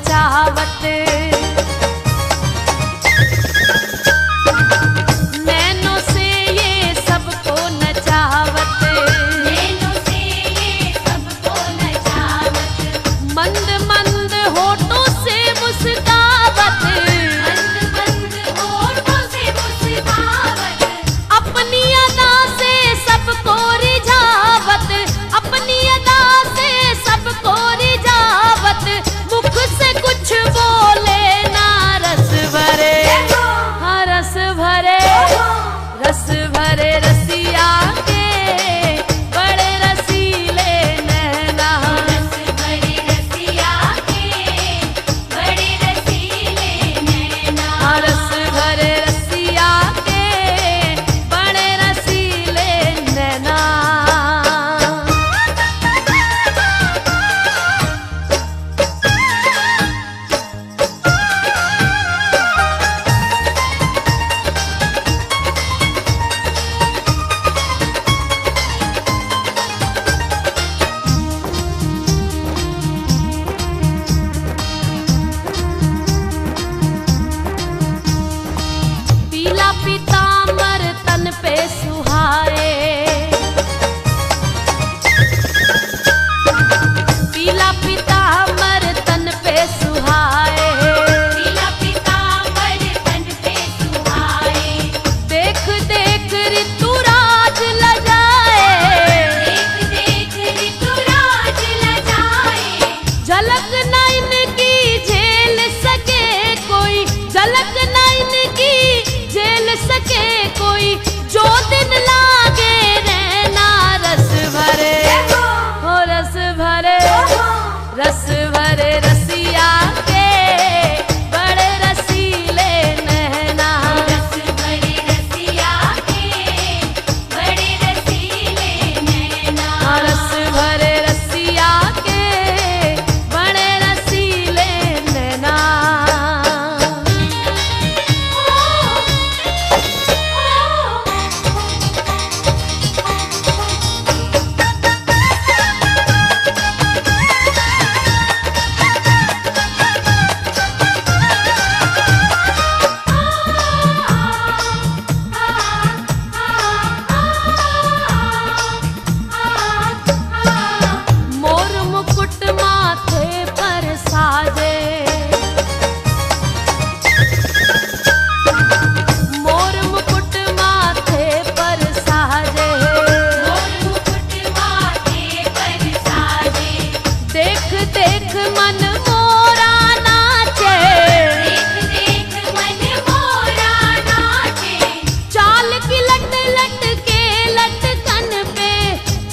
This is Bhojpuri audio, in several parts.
नचावत। नैनों से ये सबको नचावत, नैनों से ये सबको नचावत। मंद मंद होठों से मुस्कावत, मंद मंद होठों से मुस्कावत। अपनी अदा से सबको रिझावत, अपनी अदा से सबको रिझावत। मुख से कुछ बोले ना रस भरे, हाँ रस भरे, रस भरे रसिया के बड़े रसीले नैना। रस भरे रसिया के बड़े रसीले नैना। हाँ रस भरे रसिया के बड़े रसीले नैना। पीला पीतांबर तन पे सुहाए, पीला पीतांबर तन पे सुहाए। पीला पीतांबर तन पे सुहाए। देख देख ऋतुराज लजाए, देख देख ऋतुराज लजाए। झलक न इनकी झेल सके कोई, झलक न इनकी झेल सके कोई। जो दिन लागे रहना रस भरे, हो रस भरे, रस भरे रसिया के बड़े रसीले नैना। रस भरे रसिया के बड़े रसीले नैना। रस भरे रसिया के बड़े रसीले नैना। मोर मुकुट माथे पर साजे, मोर मुकुट माथे पर साजे। मोर मुकुट माथे पर साजे। देख देख मन मोरा नाचे, देख देख मन मोरा नाचे। चाल की लट लट के लटकन पे,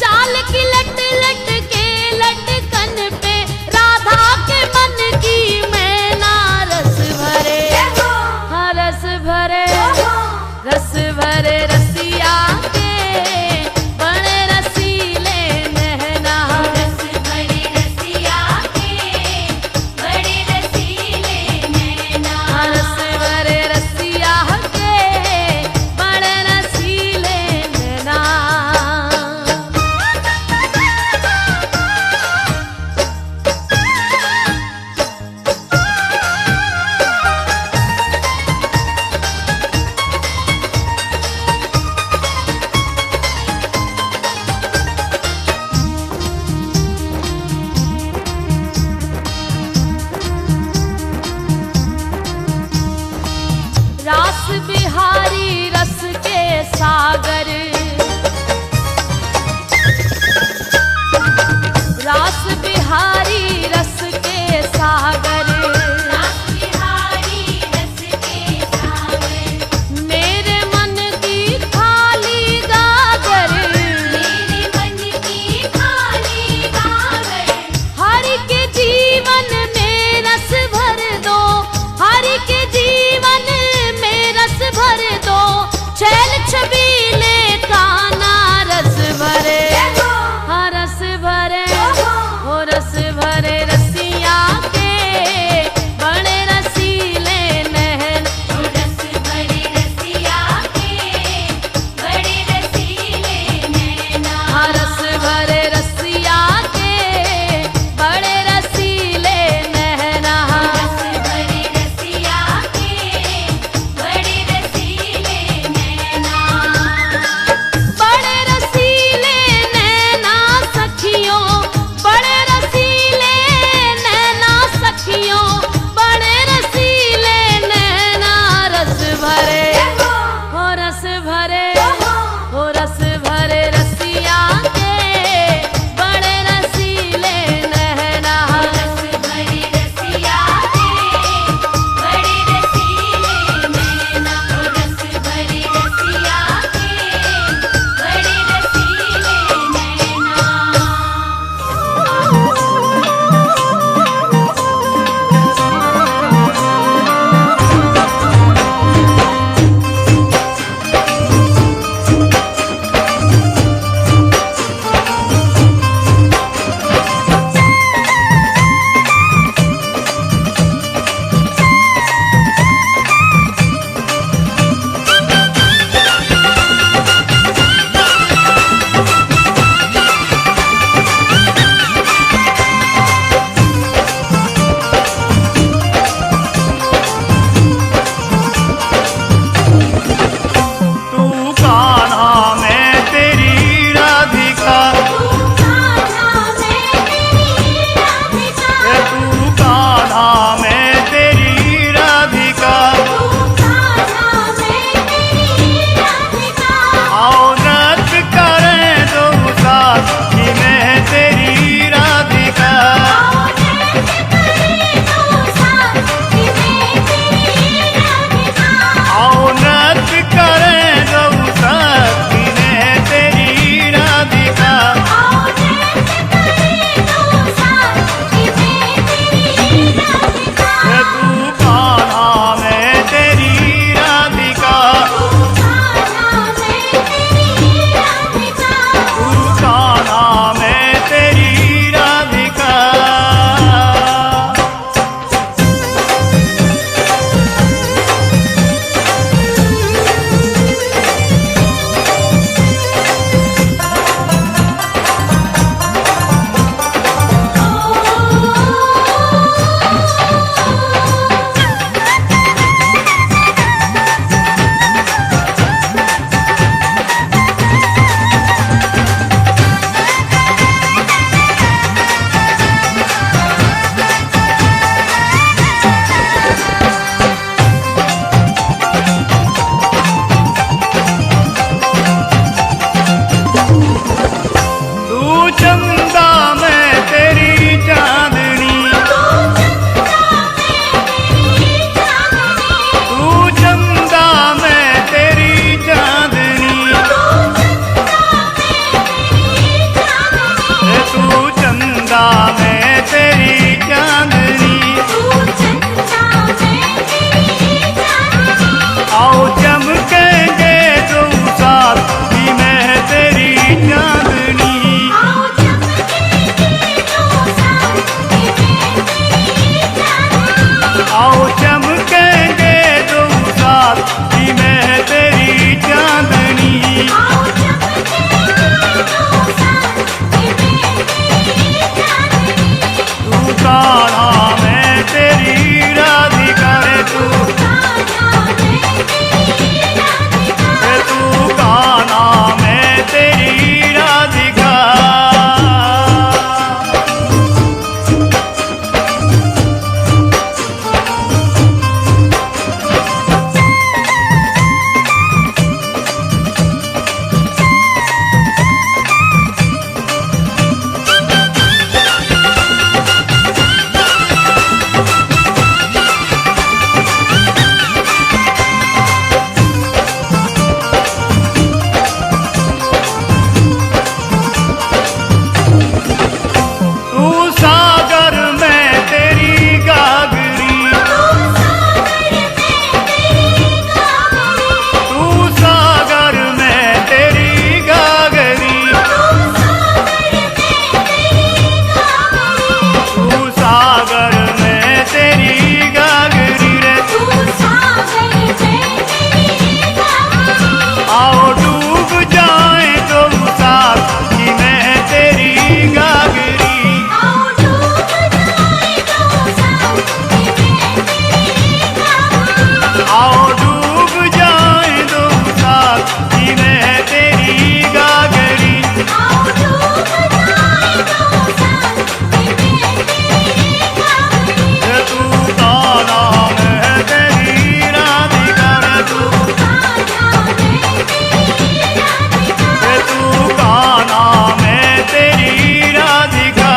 चाल की लट लट के लटकन पे। राधा के मन की मैना रस भरे, हाँ रस भरे, रस भरे रसिया के बड़े रसीले नैना। रस भरे रसिया के बड़े रसीले नैना। रस भरे रसिया के बड़े रसीले नैना। रास बिहारी रस के सागर, रास बिहारी रस के सागर। रास बिहारी रस के सागर। मेरे मन की खाली गागर, मेरे मन की खाली गागर। हरि के जीवन में रस भर दो, हरि के जीवन में रस भर दो। छैल छबीले काना रस भरे, हाँ रस भरे, हो रस भरे। चंदा में तेरी चांदनी, तू चंदा मैं तेरी चांदनी, आओ चमकेंगे दो साथ में तेरी चांदनी, आओ चमकेंगे दो साथ में तेरी चांदनी, आओ चमकेंगे दो साथ में तेरी चांदनी, आओ चमकेंगे दो साथ में तेरी चांदनी, तू कान्हा मैं तेरी राधिका रे तू, कान्हा मैं तेरी राधिका, रे तू कान्हा मैं तेरी राधिका। तू सागर में तेरी गागरी, तू सागर में तेरी गागरी, तू सागर में तेरी गागरी रे, तू सागर में तेरी गागरी, आओ डूब जाए तो साथ में तेरी गागरी, आओ डूब जाए दो साथ में तेरी गागरी, आओ डूब जाए दो साथ में तेरी गागरी, आओ डूब जाए दो साथ में तेरी गागरी, रे तू कान्हा मैं तेरी राधिका रे तू, कान्हा मैं तेरी राधिका, रे तू कान्हा मैं तेरी राधिका।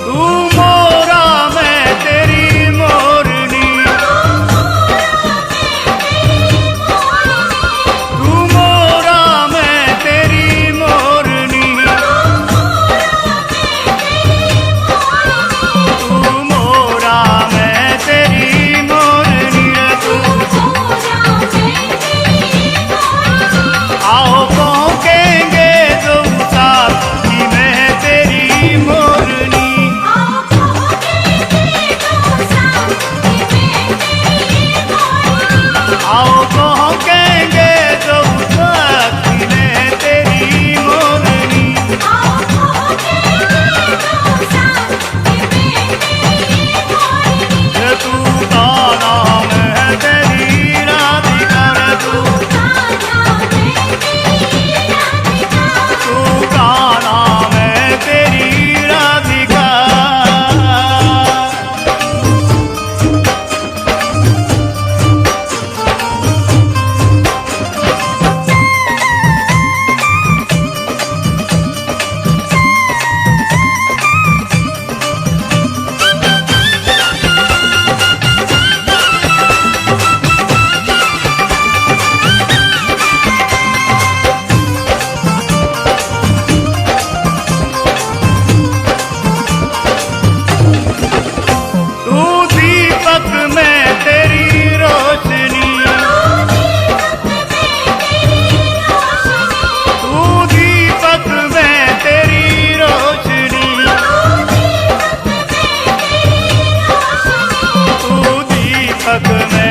तू मोरा मैं तेरी मोरनी, तू मोरा मैं तेरी मोरनी, तू मोरा मैं तेरी मोरनी रे तू, आओ पहुँचेंगे दो साथ में तेरी मोरनी, आओ पहुँचेंगे दो साथ में तेरी मोरनी, रे तू कान्हा मैं तेरी राधिका रे तू, तू कान्हा मैं तेरी राधिका। तू दीपक में तेरी रोशनी, तू दीपक में तेरी रोशनी, तू दीपक में